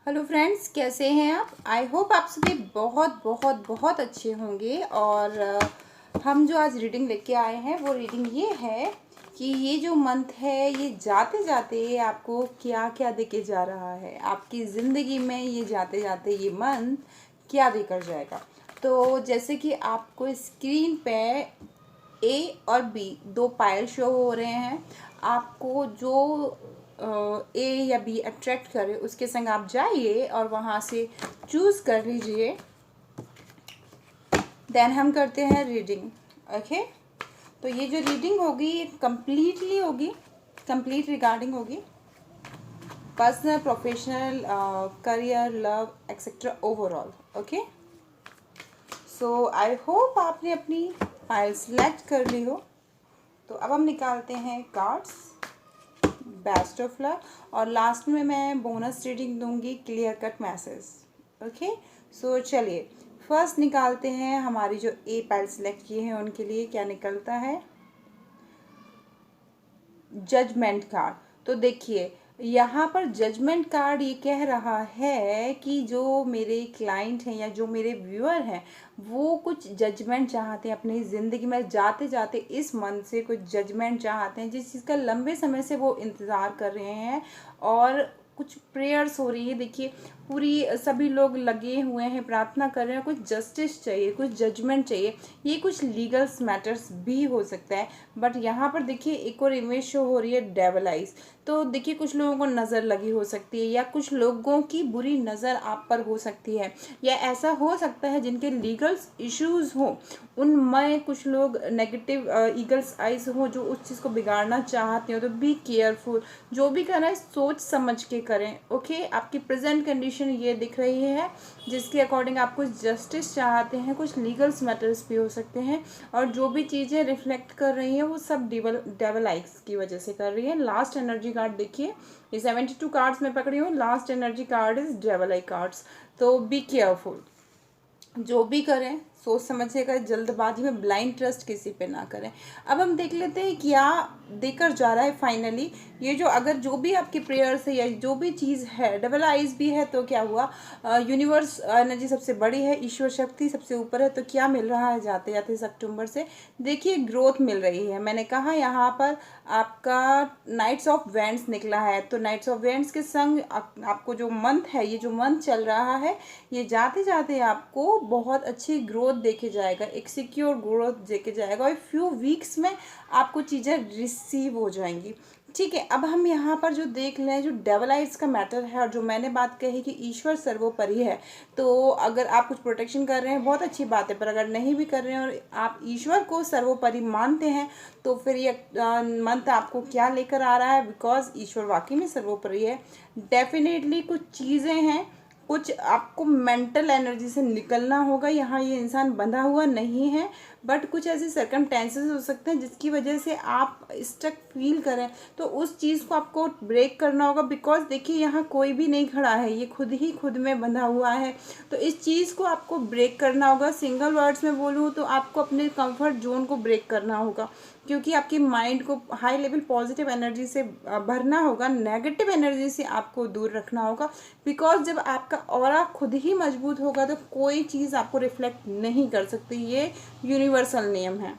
Hello friends, कैसे हैं आप? आई होप आप सभी बहुत बहुत बहुत अच्छे होंगे। और हम जो आज रीडिंग लेके आए हैं वो रीडिंग ये है कि ये जो मंथ है ये जाते जाते आपको क्या क्या देके जा रहा है, आपकी ज़िंदगी में ये जाते जाते ये मंथ क्या देकर जाएगा। तो जैसे कि आपको स्क्रीन पे ए और बी दो पायल शो हो रहे हैं। आपको जो ए या बी अट्रैक्ट करे उसके संग आप जाइए और वहाँ से चूज़ कर लीजिए। देन हम करते हैं रीडिंग। ओके, तो ये जो रीडिंग होगी ये कंप्लीटली होगी, कंप्लीट रिगार्डिंग होगी personal, professional, career, love etcetera, overall. Okay, so I hope आपने अपनी फाइल सेलेक्ट कर ली हो। तो अब हम निकालते हैं कार्ड्स। Best of luck. और लास्ट में मैं बोनस रीडिंग दूंगी, क्लियर कट मैसेज। ओके, सो चलिए फर्स्ट निकालते हैं हमारी जो ए पैड सेलेक्ट किए हैं उनके लिए क्या निकलता है। Judgement card. तो देखिए यहाँ पर जजमेंट कार्ड ये कह रहा है कि जो मेरे क्लाइंट हैं या जो मेरे व्यूअर हैं वो कुछ जजमेंट चाहते हैं अपनी ज़िंदगी में, जाते जाते इस मन से कुछ जजमेंट चाहते हैं जिस चीज़ का लंबे समय से वो इंतज़ार कर रहे हैं। और कुछ प्रेयर्स हो रही है, देखिए पूरी सभी लोग लगे हुए हैं, प्रार्थना कर रहे हैं, कुछ जस्टिस चाहिए, कुछ जजमेंट चाहिए। ये कुछ लीगल मैटर्स भी हो सकता है। बट यहाँ पर देखिए एक और इमेज शो हो रही है डेविल आइज। तो देखिए कुछ लोगों को नज़र लगी हो सकती है या कुछ लोगों की बुरी नज़र आप पर हो सकती है, या ऐसा हो सकता है जिनके लीगल इश्यूज हो उनमें कुछ लोग नेगेटिव ईगल्स आइज हो जो उस चीज़ को बिगाड़ना चाहते हो। तो बी केयरफुल, जो भी करना है सोच समझ के करें। ओके, आपकी प्रेजेंट कंडीशन ये दिख रही है जिसके अकॉर्डिंग आप कुछ जस्टिस चाहते हैं, कुछ लीगल्स मैटर्स भी हो सकते हैं। और जो भी चीज़ें रिफ्लेक्ट कर रही हैं वो सब डेवल आइज की वजह से कर रही है। लास्ट एनर्जी कार्ड देखिए, ये 72 कार्ड्स में पकड़ी हूँ, last energy card is devil I cards. तो बी केयरफुल, जो भी करें सोच समझिएगा, जल्दबाजी में ब्लाइंड ट्रस्ट किसी पे ना करें। अब हम देख लेते हैं क्या देकर जा रहा है फाइनली। ये जो अगर जो भी आपकी प्रेयर्स है या जो भी चीज़ है, डबल आइज भी है तो क्या हुआ, यूनिवर्स एनर्जी सबसे बड़ी है, ईश्वर शक्ति सबसे ऊपर है। तो क्या मिल रहा है जाते जाते इस अक्टूबर से, देखिए ग्रोथ मिल रही है। मैंने कहा यहाँ पर आपका नाइट्स ऑफ वेंट्स निकला है, तो नाइट्स ऑफ वेंट्स के संग आपको जो मंथ है, ये जो मंथ चल रहा है ये जाते जाते आपको बहुत अच्छी ग्रोथ देके जाएगा, एक सिक्योर ग्रोथ देके जाएगा और फ्यू वीक्स में आपको चीज़ें रिसीव हो जाएंगी। ठीक है, अब हम यहाँ पर जो देख लें जो डेवलाइट्स का मैटर है और जो मैंने बात कही कि ईश्वर सर्वोपरि है। तो अगर आप कुछ प्रोटेक्शन कर रहे हैं बहुत अच्छी बात है, पर अगर नहीं भी कर रहे हैं और आप ईश्वर को सर्वोपरि मानते हैं तो फिर ये मंत्र आपको क्या लेकर आ रहा है, बिकॉज ईश्वर वाकई में सर्वोपरि है। डेफिनेटली कुछ चीज़ें हैं, कुछ आपको मेंटल एनर्जी से निकलना होगा। यहाँ ये इंसान बंधा हुआ नहीं है, बट कुछ ऐसे सर्कमटेंसेस हो सकते हैं जिसकी वजह से आप स्टक फील करें, तो उस चीज़ को आपको ब्रेक करना होगा। बिकॉज देखिए यहाँ कोई भी नहीं खड़ा है, ये खुद ही खुद में बंधा हुआ है। तो इस चीज़ को आपको ब्रेक करना होगा। सिंगल वर्ड्स में बोलूँ तो आपको अपने कंफर्ट जोन को ब्रेक करना होगा, क्योंकि आपकी माइंड को हाई लेवल पॉजिटिव एनर्जी से भरना होगा, नेगेटिव एनर्जी से आपको दूर रखना होगा। बिकॉज जब आपका ऑरा खुद ही मजबूत होगा तो कोई चीज़ आपको रिफ्लेक्ट नहीं कर सकती, ये यूनिवर्सल नियम है।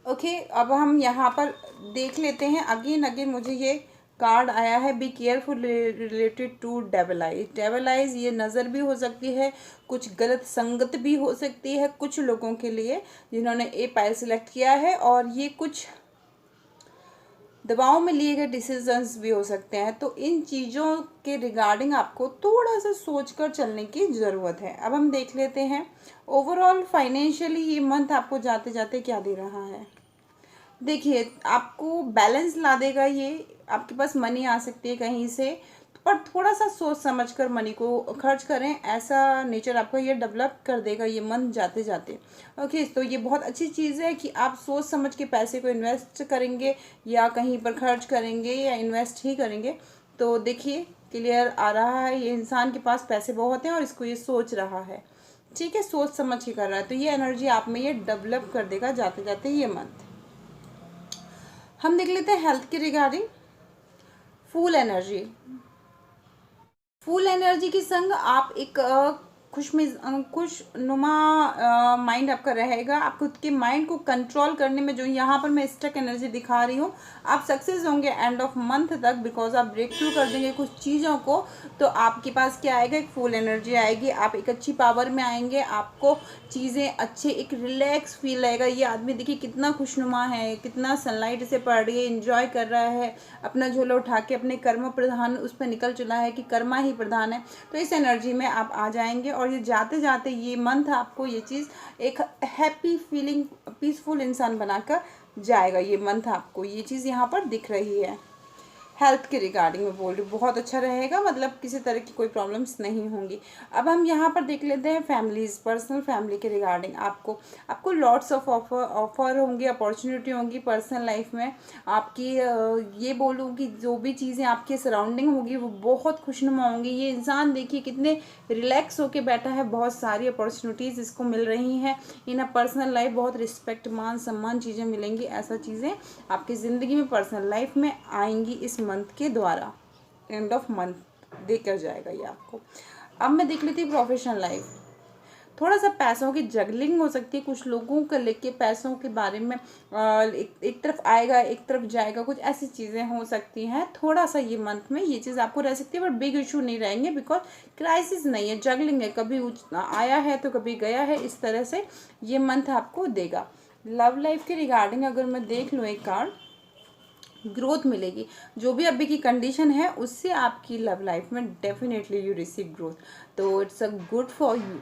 ओके, अब हम यहाँ पर देख लेते हैं अगेन अगेन मुझे ये कार्ड आया है, बी केयरफुल रिलेटेड टू डेवलाइज। डेवलाइज ये नज़र भी हो सकती है, कुछ गलत संगत भी हो सकती है कुछ लोगों के लिए जिन्होंने ए पाइल सेलेक्ट किया है, और ये कुछ दबाव में लिए गए डिसीजंस भी हो सकते हैं। तो इन चीज़ों के रिगार्डिंग आपको थोड़ा सा सोचकर चलने की ज़रूरत है। अब हम देख लेते हैं ओवरऑल फाइनेंशियली ये मंथ आपको जाते जाते क्या दे रहा है। देखिए आपको बैलेंस ला देगा ये, आपके पास मनी आ सकती है कहीं से, पर थोड़ा सा सोच समझ कर मनी को खर्च करें, ऐसा नेचर आपको ये डेवलप कर देगा ये मंथ जाते जाते। ओके, तो ये बहुत अच्छी चीज़ है कि आप सोच समझ के पैसे को इन्वेस्ट करेंगे या कहीं पर खर्च करेंगे या इन्वेस्ट ही करेंगे। तो देखिए क्लियर आ रहा है ये इंसान के पास पैसे बहुत हैं और इसको ये सोच रहा है। ठीक है, सोच समझ के कर रहा है, तो ये एनर्जी आप में ये डेवलप कर देगा जाते जाते ये मंथ। हम देख लेते हैं हेल्थ के regarding full energy. Full energy के संग आप एक खुशनुमा माइंड आपका रहेगा। आप खुद के माइंड को कंट्रोल करने में, जो यहाँ पर मैं स्टक एनर्जी दिखा रही हूँ, आप सक्सेस होंगे एंड ऑफ मंथ तक, बिकॉज आप ब्रेक थ्रू कर देंगे कुछ चीज़ों को। तो आपके पास क्या आएगा, एक फुल एनर्जी आएगी, आप एक अच्छी पावर में आएंगे, आपको चीज़ें अच्छे, एक रिलैक्स फील आएगा। ये आदमी देखिए कितना खुशनुमा है, कितना सनलाइट से पड़ रही है, इंजॉय कर रहा है, अपना झोला उठा के अपने कर्म प्रधान उस पर निकल चला है कि कर्मा ही प्रधान है। तो इस एनर्जी में आप आ जाएंगे और ये जाते जाते ये मंथ आपको ये चीज़ एक हैप्पी फीलिंग, पीसफुल इंसान बनाकर जाएगा। ये मंथ आपको ये चीज़ यहाँ पर दिख रही है। हेल्थ के रिगार्डिंग में बोल रही हूँ, बहुत अच्छा रहेगा, मतलब किसी तरह की कोई प्रॉब्लम्स नहीं होंगी। अब हम यहाँ पर देख लेते हैं फैमिलीज, पर्सनल फैमिली के रिगार्डिंग आपको आपको लॉट्स ऑफ ऑफर होंगे, अपॉर्चुनिटी होंगी पर्सनल लाइफ में आपकी। ये बोलूँ कि जो भी चीज़ें आपके सराउंडिंग होगी वो बहुत खुशनुमा होंगी। ये इंसान देखिए कितने रिलैक्स होके बैठा है, बहुत सारी अपॉर्चुनिटीज़ इसको मिल रही हैं इन अ पर्सनल लाइफ, बहुत रिस्पेक्ट, मान सम्मान चीज़ें मिलेंगी। ऐसा चीज़ें आपकी ज़िंदगी में पर्सनल लाइफ में आएंगी इस मंथ के द्वारा। एंड ऑफ मंथ देकर जाएगा ये आपको। अब मैं देख लेती हूँ प्रोफेशनल लाइफ। थोड़ा सा पैसों की जगलिंग हो सकती है कुछ लोगों को लेके, पैसों के बारे में एक तरफ आएगा एक तरफ जाएगा, कुछ ऐसी चीज़ें हो सकती हैं थोड़ा सा ये मंथ में। ये चीज़ आपको रह सकती है, बट बिग इशू नहीं रहेंगे, बिकॉज क्राइसिस नहीं है, जगलिंग है, कभी आया है तो कभी गया है, इस तरह से ये मंथ आपको देगा। लव लाइफ के रिगार्डिंग अगर मैं देख लूँ एक कार्ड, ग्रोथ मिलेगी। जो भी अभी की कंडीशन है उससे आपकी लव लाइफ में डेफिनेटली यू रिसीव ग्रोथ, तो it's a good for you.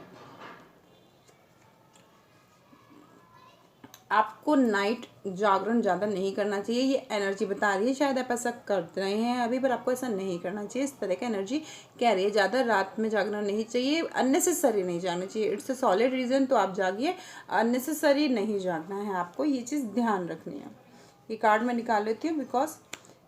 आपको नाइट जागरण ज़्यादा नहीं करना चाहिए, ये एनर्जी बता रही है। शायद आप ऐसा कर रहे हैं अभी, पर आपको ऐसा नहीं करना चाहिए। इस तरह का एनर्जी कह रही है, ज़्यादा रात में जागना नहीं चाहिए, अननेसेसरी नहीं जाना चाहिए। इट्स अ सॉलिड रीज़न, तो आप जागिए, अननेसेसरी नहीं जागना है आपको, ये चीज़ ध्यान रखनी है। ये कार्ड मैं निकाल लेती हूँ बिकॉज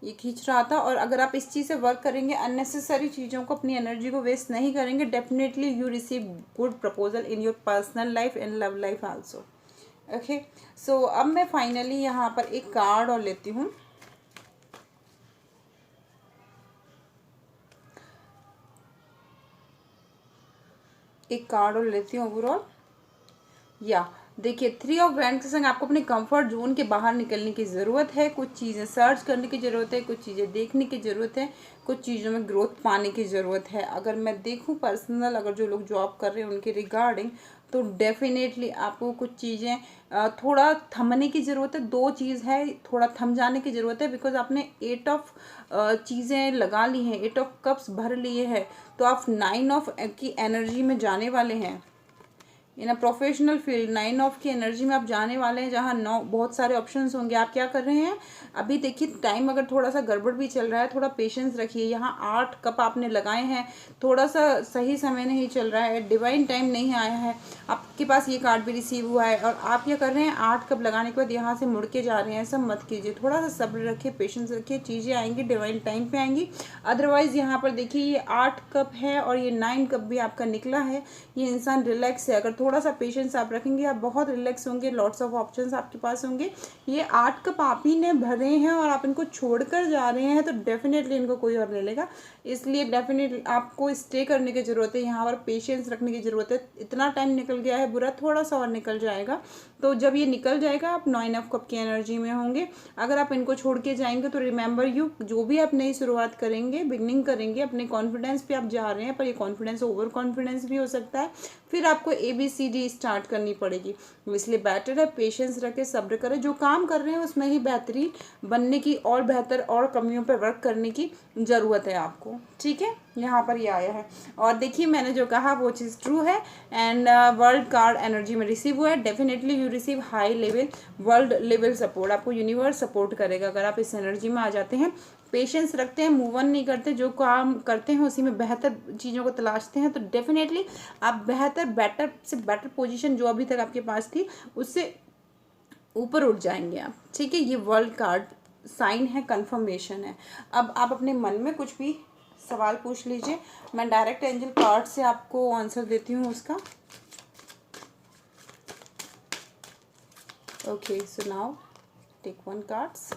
ये खींच रहा था। और अगर आप इस चीज़ से वर्क करेंगे, अननेसेसरी चीज़ों को, अपनी एनर्जी को वेस्ट नहीं करेंगे, definitely you receive good proposal in your personal life and love life also. Okay, so अब मैं फाइनली यहाँ पर एक कार्ड और लेती हूँ। एक कार्ड और लेती हूँ ओवरऑल। या देखिए, 3 ऑफ वैंड के संग आपको अपने कंफर्ट जोन के बाहर निकलने की ज़रूरत है, कुछ चीज़ें सर्च करने की ज़रूरत है, कुछ चीज़ें देखने की ज़रूरत है, कुछ चीज़ों में ग्रोथ पाने की ज़रूरत है। अगर मैं देखूं पर्सनल, अगर जो लोग जॉब कर रहे हैं उनके रिगार्डिंग, तो डेफिनेटली आपको कुछ चीज़ें थोड़ा थमने की ज़रूरत है। 2 चीज़ है, थोड़ा थम जाने की ज़रूरत है, बिकॉज आपने 8 ऑफ चीज़ें लगा ली हैं, 8 ऑफ कप्स भर लिए हैं, तो आप 9 ऑफ की एनर्जी में जाने वाले हैं। इन अ प्रोफेशनल फील्ड 9 ऑफ की एनर्जी में आप जाने वाले हैं, जहाँ 9 बहुत सारे ऑप्शंस होंगे। आप क्या कर रहे हैं अभी, देखिए टाइम अगर थोड़ा सा गड़बड़ भी चल रहा है, थोड़ा पेशेंस रखिए। यहाँ 8 कप आपने लगाए हैं, थोड़ा सा सही समय नहीं चल रहा है, डिवाइन टाइम नहीं आया है, आपके पास ये कार्ड भी रिसीव हुआ है और आप क्या कर रहे हैं, 8 कप लगाने के बाद यहाँ से मुड़ के जा रहे हैं। सब मत कीजिए, थोड़ा सा सब्र रखिए, पेशेंस रखिए, चीज़ें आएंगी, डिवाइन टाइम पे आएंगी। अदरवाइज यहाँ पर देखिए ये 8 कप है और ये 9 कप भी आपका निकला है। ये इंसान रिलैक्स है, अगर थोड़ा सा पेशेंस आप रखेंगे आप बहुत रिलैक्स होंगे, लॉट्स ऑफ ऑप्शंस आपके पास होंगे। ये 8 कप आप ही ने भरे हैं और आप इनको छोड़कर जा रहे हैं, तो डेफिनेटली इनको कोई और ले लेगा। इसलिए डेफिनेटली आपको स्टे करने की ज़रूरत है, यहाँ पर पेशेंस रखने की ज़रूरत है। इतना टाइम निकल गया है बुरा, थोड़ा सा और निकल जाएगा। तो जब ये निकल जाएगा आप 9 ऑफ कप की एनर्जी में होंगे। अगर आप इनको छोड़ के जाएंगे तो रिमेंबर यू, जो भी आप नई शुरुआत करेंगे, बिगनिंग करेंगे, अपने कॉन्फिडेंस पे आप जा रहे हैं, पर ये कॉन्फिडेंस ओवर कॉन्फिडेंस भी हो सकता है, फिर आपको ABCD स्टार्ट करनी पड़ेगी। इसलिए बेटर है पेशेंस रखे, सब्र करें, जो काम कर रहे हैं उसमें ही बेहतरीन बनने की और बेहतर और कमियों पर वर्क करने की ज़रूरत है आपको। ठीक है, यहाँ पर ये आया है और देखिए मैंने जो कहा वो चीज़ ट्रू है। एंड वर्ल्ड कार्ड एनर्जी में रिसीव हुआ है, definitely you receive high level world level support. आपको यूनिवर्स सपोर्ट करेगा अगर आप इस एनर्जी में आ जाते हैं, पेशेंस रखते हैं, मूव ऑन नहीं करते, जो काम करते हैं उसी में बेहतर चीज़ों को तलाशते हैं, तो डेफिनेटली आप बेटर से बेटर पोजीशन जो अभी तक आपके पास थी उससे ऊपर उठ जाएंगे आप। ठीक है, ये वर्ल्ड कार्ड साइन है, कंफर्मेशन है। अब आप अपने मन में कुछ भी सवाल पूछ लीजिए, मैं डायरेक्ट एंजल कार्ड से आपको आंसर देती हूँ उसका। Okay, so now take 1 cards.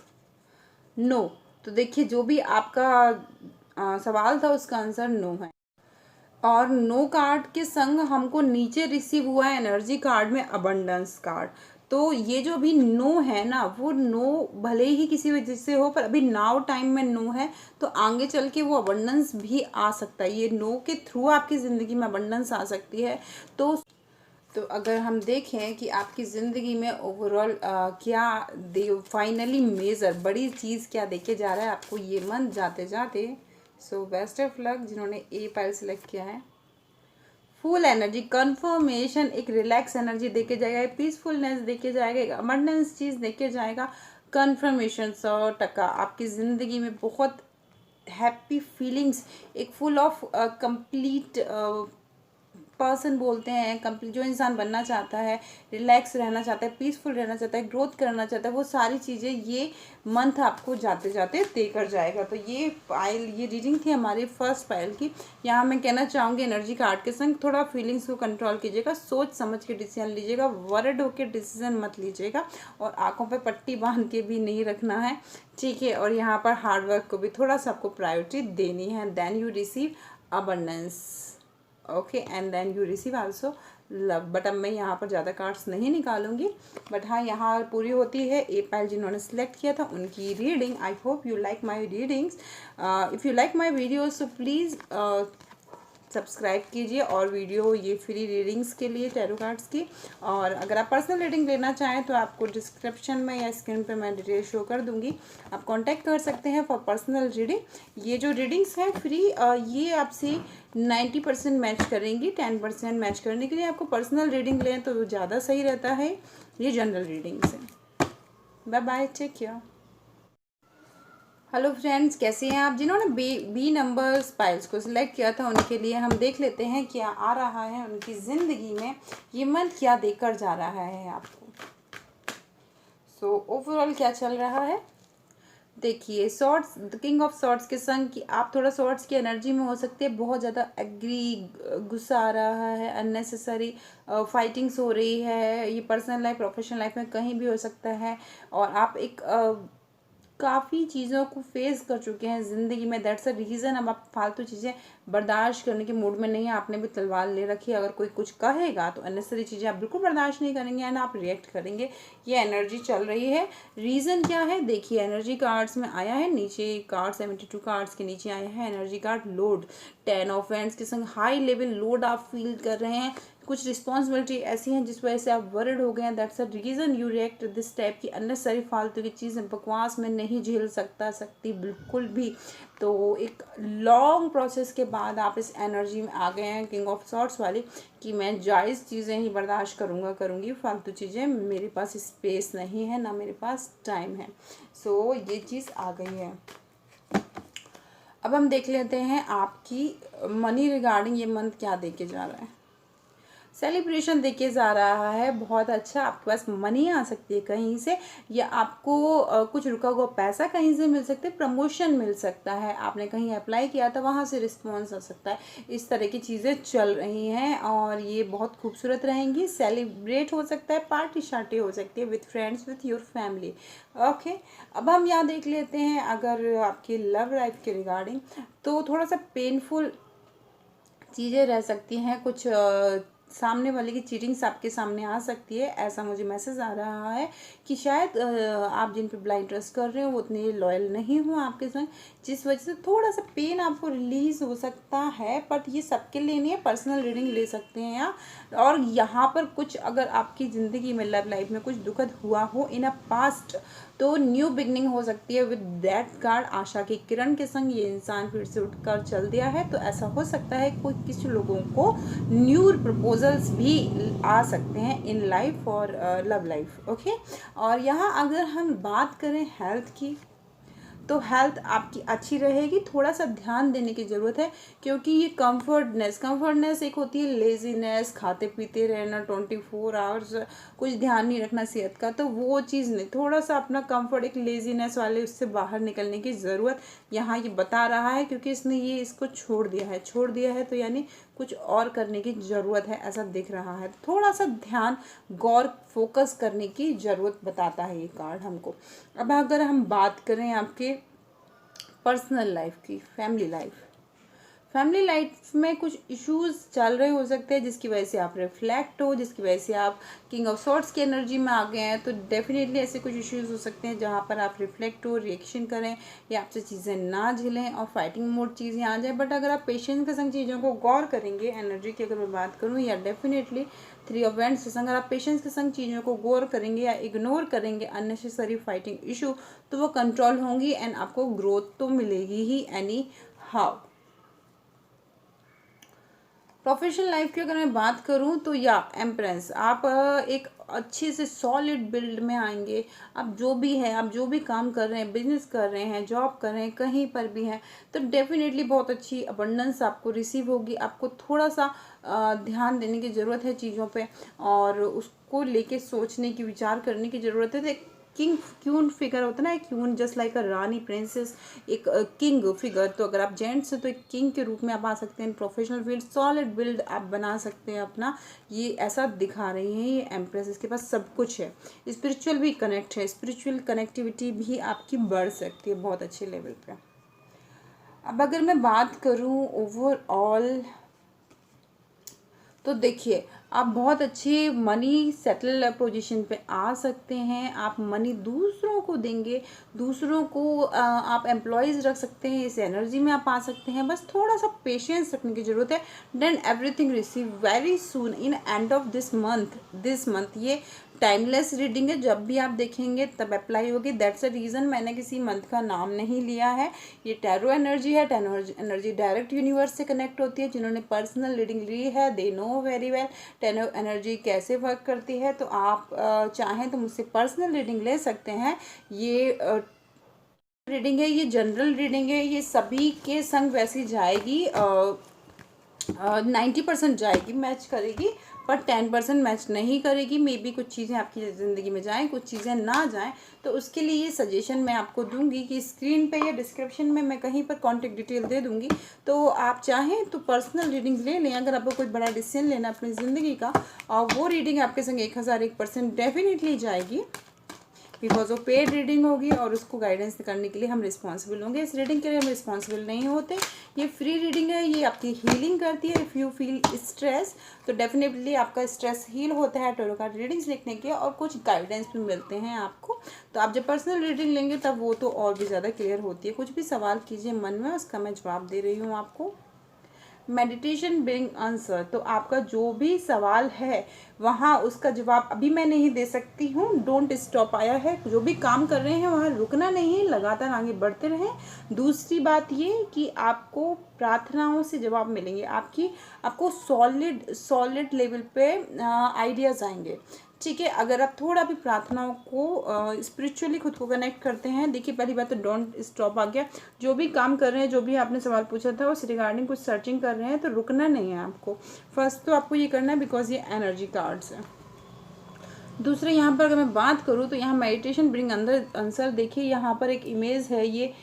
No, तो देखिए जो भी आपका सवाल था उसका आंसर नो है। और नो कार्ड के संग हमको नीचे रिसीव हुआ है एनर्जी कार्ड में अबंडेंस कार्ड। तो ये जो अभी नो है ना, वो नो भले ही किसी वजह से हो, पर अभी नाउ टाइम में नो है, तो आगे चल के वो अबंडेंस भी आ सकता है। ये नो के थ्रू आपकी ज़िंदगी में अबंडेंस आ सकती है। तो अगर हम देखें कि आपकी ज़िंदगी में ओवरऑल क्या दे फाइनली मेजर बड़ी चीज़ क्या देके जा रहा है आपको ये मंथ जाते जाते। सो बेस्ट ऑफ लक जिन्होंने ए पाइल सेलेक्ट किया है। फुल एनर्जी कंफर्मेशन, एक रिलैक्स एनर्जी देके जाएगा, एक पीसफुलनेस देके जाएगा, एक अबंडेंस चीज़ देके जाएगा। कंफर्मेशन 100% आपकी ज़िंदगी में बहुत हैप्पी फीलिंग्स, एक फुल ऑफ कंप्लीट पर्सन बोलते हैं, कंप्लीट जो इंसान बनना चाहता है, रिलैक्स रहना चाहता है, पीसफुल रहना चाहता है, ग्रोथ करना चाहता है, वो सारी चीज़ें ये मंथ आपको जाते जाते देकर जाएगा। तो ये रीडिंग थी हमारी फर्स्ट पायल की। यहाँ मैं कहना चाहूँगी एनर्जी कार्ड के संग थोड़ा फीलिंग्स को कंट्रोल कीजिएगा, सोच समझ के डिसीजन लीजिएगा, वर्ड होकर डिसीजन मत लीजिएगा, और आंखों पे पट्टी बांध के भी नहीं रखना है, ठीक है। और यहाँ पर हार्डवर्क को भी थोड़ा सा आपको प्रायोरिटी देनी है। Then you receive abundance, okay, and then you receive also love. But अब मैं यहाँ पर ज़्यादा कार्ड्स नहीं निकालूंगी, बट हाँ यहाँ पूरी होती है ए पाइल जिन्होंने सेलेक्ट किया था उनकी reading. I hope you like my readings. If you like my videos so please subscribe कीजिए, और वीडियो ये फ्री रीडिंग्स के लिए टैरो कार्ड्स की। और अगर आप पर्सनल रीडिंग लेना चाहें तो आपको डिस्क्रिप्शन में या स्क्रीन पे मैं डिटेल शो कर दूंगी, आप कांटेक्ट कर सकते हैं फॉर पर्सनल रीडिंग। ये जो रीडिंग्स हैं फ्री, ये आपसे 90% मैच करेंगी, 10% मैच करने के लिए आपको पर्सनल रीडिंग लें तो ज़्यादा सही रहता है। ये जनरल रीडिंग्स हैं। Bye bye, take care. Hello friends, कैसे हैं आप? जिन्होंने बी नंबर स्पाइल्स को सिलेक्ट किया था उनके लिए हम देख लेते हैं क्या आ रहा है उनकी ज़िंदगी में, ये मंथ क्या देकर जा रहा है आपको। सो ओवरऑल क्या चल रहा है देखिए। Swords, the king of swords के संग कि आप थोड़ा सॉर्ट्स की एनर्जी में हो सकते हैं, बहुत ज़्यादा एग्री, गुस्सा आ रहा है, अननेसेसरी फाइटिंग्स हो रही है। ये पर्सनल लाइफ प्रोफेशनल लाइफ में कहीं भी हो सकता है, और आप एक काफ़ी चीज़ों को फेस कर चुके हैं ज़िंदगी में। दैट्स अ रीज़न अब आप फालतू चीज़ें बर्दाश्त करने के मूड में नहीं है। आपने भी तलवार ले रखी है, अगर कोई कुछ कहेगा तो अननेसरी चीज़ें आप बिल्कुल बर्दाश्त नहीं करेंगे एंड आप रिएक्ट करेंगे। ये एनर्जी चल रही है। रीज़न क्या है देखिए, एनर्जी कार्ड्स में आया है नीचे, कार्ड 72 कार्ड्स के नीचे आया है energy card load. 10 of wands के संग हाई लेवल लोड आप फील कर रहे हैं, कुछ रिस्पॉन्सिबिलिटी ऐसी हैं जिस वजह से आप वरिड हो गए हैं। That's a reason you react this type की अननेसरी फालतू की चीज़ें बकवास में नहीं झेल सकती बिल्कुल भी। तो एक लॉन्ग प्रोसेस के बाद आप इस एनर्जी में आ गए हैं किंग ऑफ सॉर्ट्स वाली, कि मैं जायज़ चीज़ें ही बर्दाश्त करूँगी, फालतू चीज़ें मेरे पास स्पेस नहीं है, ना मेरे पास टाइम है। सो ये चीज़ आ गई है। अब हम देख लेते हैं आपकी मनी रिगार्डिंग ये मंथ क्या देके जा रहा है। सेलिब्रेशन देके जा रहा है, बहुत अच्छा। आपके पास मनी आ सकती है कहीं से, या आपको कुछ रुका हुआ पैसा कहीं से मिल सकता है, प्रमोशन मिल सकता है, आपने कहीं अप्लाई किया था वहाँ से रिस्पॉन्स आ सकता है। इस तरह की चीज़ें चल रही हैं और ये बहुत खूबसूरत रहेंगी। सेलिब्रेट हो सकता है, पार्टी शार्टी हो सकती है with friends, with your family. Okay, अब हम यहाँ देख लेते हैं अगर आपकी लव लाइफ के रिगार्डिंग, तो थोड़ा सा पेनफुल चीज़ें रह सकती हैं, कुछ सामने वाले की चीटिंग्स आपके सामने आ सकती है। ऐसा मुझे मैसेज आ रहा है कि शायद आप जिन पे ब्लाइंड ट्रस्ट कर रहे हो वो उतने लॉयल नहीं हो आपके संग, जिस वजह से थोड़ा सा पेन आपको रिलीज हो सकता है। बट ये सबके लिए नहीं है, पर्सनल रीडिंग ले सकते हैं आप। और यहाँ पर कुछ अगर आपकी ज़िंदगी में लव लाइफ में कुछ दुखद हुआ हो इन अ पास्ट, तो न्यू बिगनिंग हो सकती है विद दैट कार्ड। आशा की किरण के संग ये इंसान फिर से उठकर चल दिया है, तो ऐसा हो सकता है कोई किसी लोगों को न्यू प्रपोजल्स भी आ सकते हैं इन लाइफ और लव लाइफ। ओके, और यहाँ अगर हम बात करें हेल्थ की, तो हेल्थ आपकी अच्छी रहेगी। थोड़ा सा ध्यान देने की ज़रूरत है, क्योंकि ये कंफर्टनेस एक होती है लेजीनेस, खाते पीते रहना 24 आवर्स, कुछ ध्यान नहीं रखना सेहत का, तो वो चीज़ नहीं। थोड़ा सा अपना कंफर्ट, एक लेजीनेस वाले उससे बाहर निकलने की ज़रूरत यहाँ ये बता रहा है, क्योंकि इसने ये इसको छोड़ दिया है तो यानी कुछ और करने की ज़रूरत है, ऐसा दिख रहा है। थोड़ा सा ध्यान, गौर, फोकस करने की ज़रूरत बताता है ये कार्ड हमको। अब अगर हम बात करें आपके पर्सनल लाइफ की, फैमिली फैमिली लाइफ में कुछ इश्यूज चल रहे हो सकते हैं जिसकी वजह से आप रिफ्लेक्ट हो, जिसकी वजह से आप किंग ऑफ सॉर्ड्स की एनर्जी में आ गए हैं। तो डेफिनेटली ऐसे कुछ इश्यूज हो सकते हैं जहाँ पर आप रिफ्लेक्ट हो, रिएक्शन करें या आपसे चीज़ें ना झेलें और फाइटिंग मोड चीज़ें आ जाए। बट अगर आप पेशेंस के संग चीज़ों को गौर करेंगे, एनर्जी की अगर मैं बात करूँ, या डेफिनेटली थ्री ऑफ वैंड्स के संग अगर आप पेशेंस के संग चीज़ों को गौर करेंगे या इग्नोर करेंगे अननेसेसरी फाइटिंग इशू, तो वो कंट्रोल होंगी एंड आपको ग्रोथ तो मिलेगी ही एनी हाउ। प्रोफेशनल लाइफ की अगर मैं बात करूं तो या एम्प्रेस, आप एक अच्छे से सॉलिड बिल्ड में आएंगे। आप जो भी है, आप जो भी काम कर रहे हैं, बिजनेस कर रहे हैं, जॉब कर रहे हैं, कहीं पर भी हैं, तो डेफिनेटली बहुत अच्छी अबंडेंस आपको रिसीव होगी। आपको थोड़ा सा ध्यान देने की ज़रूरत है चीज़ों पे और उसको लेके सोचने की, विचार करने की ज़रूरत है। तो किंग क्यून फिगर होता है ना, क्यून जस्ट लाइक अ रानी, प्रिंसेस, एक किंग फिगर। तो अगर आप जेंट्स हैं तो एक किंग के रूप में आप आ सकते हैं। प्रोफेशनल फील्ड सॉलिड बिल्ड आप बना सकते हैं अपना, ये ऐसा दिखा रही है ये एम्प्रेस। इसके पास सब कुछ है, स्पिरिचुअल भी कनेक्ट है, स्पिरिचुअल कनेक्टिविटी भी आपकी बढ़ सकती है बहुत अच्छे लेवल पे। अब अगर मैं बात करूँ ओवरऑल, तो देखिए आप बहुत अच्छे मनी सेटल पोजीशन पे आ सकते हैं। आप मनी दूसरों को देंगे, दूसरों को आप एम्प्लॉयज़ रख सकते हैं, इस एनर्जी में आप आ सकते हैं। बस थोड़ा सा पेशेंस रखने की ज़रूरत है। Then everything receive very soon in end of this month. ये टाइमलेस रीडिंग है, जब भी आप देखेंगे तब अप्लाई होगी। दैट्स अ रीज़न मैंने किसी मंथ का नाम नहीं लिया है। ये टैरो एनर्जी है, टैरो एनर्जी डायरेक्ट यूनिवर्स से कनेक्ट होती है। जिन्होंने पर्सनल रीडिंग ली है they know very well tarot energy कैसे वर्क करती है। तो आप चाहें तो मुझसे पर्सनल रीडिंग ले सकते हैं। ये रीडिंग है, ये जनरल रीडिंग है, ये सभी के संग वैसी जाएगी। 90% जाएगी, मैच करेगी, पर 10% मैच नहीं करेगी। मे बी कुछ चीज़ें आपकी ज़िंदगी में जाएं, कुछ चीज़ें ना जाएं। तो उसके लिए ये सजेशन मैं आपको दूंगी कि स्क्रीन पे या डिस्क्रिप्शन में मैं कहीं पर कॉन्टेक्ट डिटेल दे दूंगी। तो आप चाहें तो पर्सनल रीडिंग ले लें। अगर आपको कोई बड़ा डिसीजन लेना अपनी ज़िंदगी का, और वो रीडिंग आपके संग 1001% डेफिनेटली जाएगी, बिकॉज वो पेड रीडिंग होगी और उसको गाइडेंस करने के लिए हम रिस्पॉन्सिबल होंगे। इस रीडिंग के लिए हम रिस्पॉन्सिबल नहीं होते। ये फ्री रीडिंग है, ये आपकी हीलिंग करती है। इफ़ यू फील स्ट्रेस, तो डेफिनेटली आपका स्ट्रेस हील होता है टैरो कार्ड रीडिंग्स लिखने के, और कुछ गाइडेंस भी मिलते हैं आपको। तो आप जब पर्सनल रीडिंग लेंगे तब वो तो और भी ज़्यादा क्लियर होती है। कुछ भी सवाल कीजिए मन में, उसका मैं जवाब दे रही हूँ आपको। मेडिटेशन ब्रिंग आंसर, तो आपका जो भी सवाल है वहाँ उसका जवाब अभी मैं नहीं दे सकती हूँ। डोंट स्टॉप आया है, जो भी काम कर रहे हैं वहाँ रुकना नहीं है, लगातार आगे बढ़ते रहें। दूसरी बात ये कि आपको प्रार्थनाओं से जवाब मिलेंगे, आपको सॉलिड लेवल पे आइडियाज़ आएंगे। ठीक है, अगर आप थोड़ा भी प्रार्थनाओं को स्पिरिचुअली खुद को कनेक्ट करते हैं। देखिए पहली बात तो डोंट स्टॉप आ गया। जो भी काम कर रहे हैं, जो भी आपने सवाल पूछा था उस रिगार्डिंग कुछ सर्चिंग कर रहे हैं, तो रुकना नहीं है आपको। फर्स्ट तो आपको ये करना है, बिकॉज ये एनर्जी कार्ड्स है। दूसरे यहाँ पर अगर मैं बात करूँ तो यहाँ मेडिटेशन ब्रिंग अंदर आंसर, देखिए यहाँ पर एक इमेज है, ये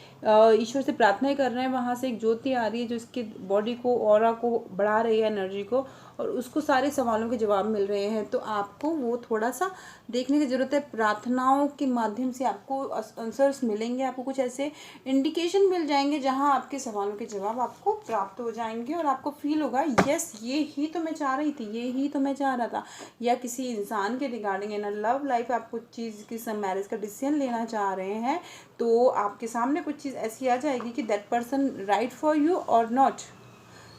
ईश्वर से प्रार्थना कर रहे हैं। वहाँ से एक ज्योति आ रही है जो इसकी बॉडी को, ऑरा को बढ़ा रही है, एनर्जी को, और उसको सारे सवालों के जवाब मिल रहे हैं। तो आपको वो थोड़ा सा देखने की ज़रूरत है। प्रार्थनाओं के माध्यम से आपको आंसर्स मिलेंगे, आपको कुछ ऐसे इंडिकेशन मिल जाएंगे जहाँ आपके सवालों के जवाब आपको प्राप्त हो जाएंगे और आपको फील होगा यस ये ही तो मैं चाह रही थी, ये ही तो मैं चाह रहा था। या किसी इंसान के रिगार्डिंग इन लव लाइफ आप कुछ चीज़ की मैरिज का डिसीजन लेना चाह रहे हैं, तो आपके सामने कुछ चीज़ ऐसी आ जाएगी कि that person right for you और नॉट।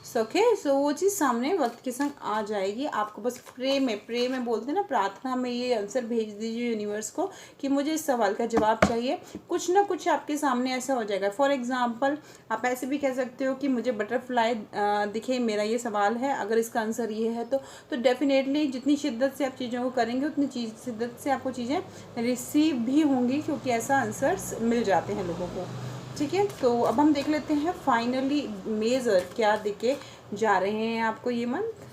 सो वो चीज़ सामने वक्त के संग आ जाएगी। आपको बस प्रे में बोलते हैं ना, प्रार्थना में ये आंसर भेज दीजिए यूनिवर्स को कि मुझे इस सवाल का जवाब चाहिए। कुछ ना कुछ आपके सामने ऐसा हो जाएगा। फॉर एग्जांपल आप ऐसे भी कह सकते हो कि मुझे बटरफ्लाई दिखे, मेरा ये सवाल है, अगर इसका आंसर ये है तो डेफिनेटली जितनी शिद्दत से आप चीज़ों को करेंगे उतनी शिद्दत से आपको चीज़ें रिसीव भी होंगी, क्योंकि ऐसा आंसर्स मिल जाते हैं लोगों को। ठीक है, तो अब हम देख लेते हैं फाइनली मेजर क्या दिखे जा रहे हैं आपको ये मंथ।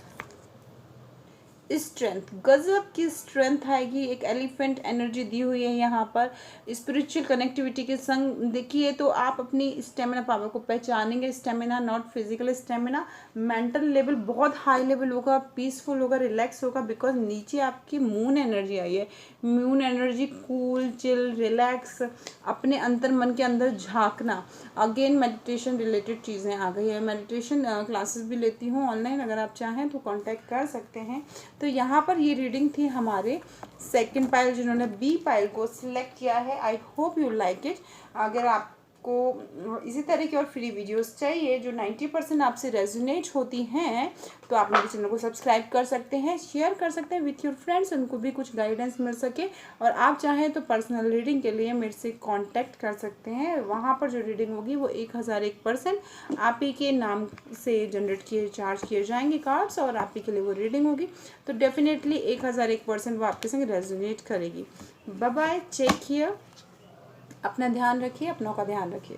स्ट्रेंथ, गजब की स्ट्रेंथ आएगी। एक एलिफेंट एनर्जी दी हुई है यहाँ पर स्पिरिचुअल कनेक्टिविटी के संग। देखिए तो आप अपनी स्टेमिना पावर को पहचानेंगे। Stamina not physical stamina, mental level बहुत हाई लेवल होगा, पीसफुल होगा, रिलैक्स होगा, बिकॉज नीचे आपकी मून एनर्जी आई है। Moon energy cool, chill, relax, अपने अंतर मन के अंदर झांकना। अगेन मेडिटेशन रिलेटेड चीज़ें आ गई है। मेडिटेशन क्लासेस भी लेती हूँ ऑनलाइन, अगर आप चाहें तो कांटेक्ट कर सकते हैं। तो यहाँ पर ये रीडिंग थी हमारे सेकंड पाइल जिन्होंने बी पाइल को सिलेक्ट किया है। I hope you like it. अगर आपको इसी तरह की और फ्री वीडियोस चाहिए जो 90% आपसे रेजोनेट होती हैं, तो आप मेरे चैनल को सब्सक्राइब कर सकते हैं, शेयर कर सकते हैं विथ योर फ्रेंड्स, उनको भी कुछ गाइडेंस मिल सके। और आप चाहें तो पर्सनल रीडिंग के लिए मेरे से कांटेक्ट कर सकते हैं। वहाँ पर जो रीडिंग होगी वो 1001% आप ही के नाम से जनरेट किए चार्ज किए जाएंगे कार्ड्स, और आप ही के लिए वो रीडिंग होगी। तो डेफिनेटली 1001% वो आपके संग रेजोनेट करेगी। बाय बाय, टेक केयर, अपना ध्यान रखिए, अपनों का ध्यान रखिए।